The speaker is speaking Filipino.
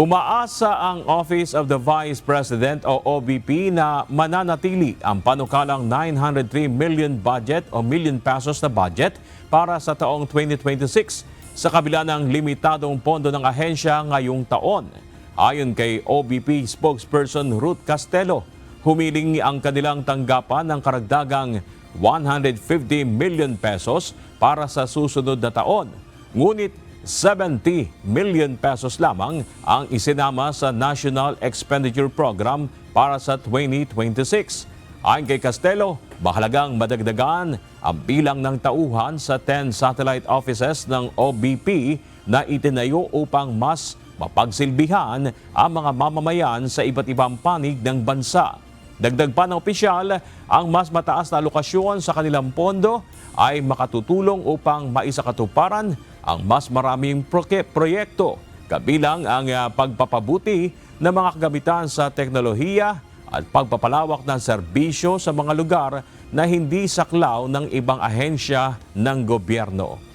Umaasa ang Office of the Vice President o OVP na mananatili ang panukalang 903 million budget o million pesos na budget para sa taong 2026 sa kabila ng limitadong pondo ng ahensya ngayong taon. Ayon kay OVP spokesperson Ruth Castelo, humiling ang kanilang tanggapan ng karagdagang 150 million pesos para sa susunod na taon. Ngunit 70 million pesos lamang ang isinama sa National Expenditure Program para sa 2026. Ayon kay Castelo, mahalagang madagdagan ang bilang ng tauhan sa 10 satellite offices ng OBP na itinayo upang mas mapagsilbihan ang mga mamamayan sa iba't ibang panig ng bansa. Dagdag pa ng opisyal, ang mas mataas na alokasyon sa kanilang pondo ay makatutulong upang maisakatuparan ang mas maraming proyekto, kabilang ang pagpapabuti ng mga kagamitan sa teknolohiya at pagpapalawak ng serbisyo sa mga lugar na hindi saklaw ng ibang ahensya ng gobyerno.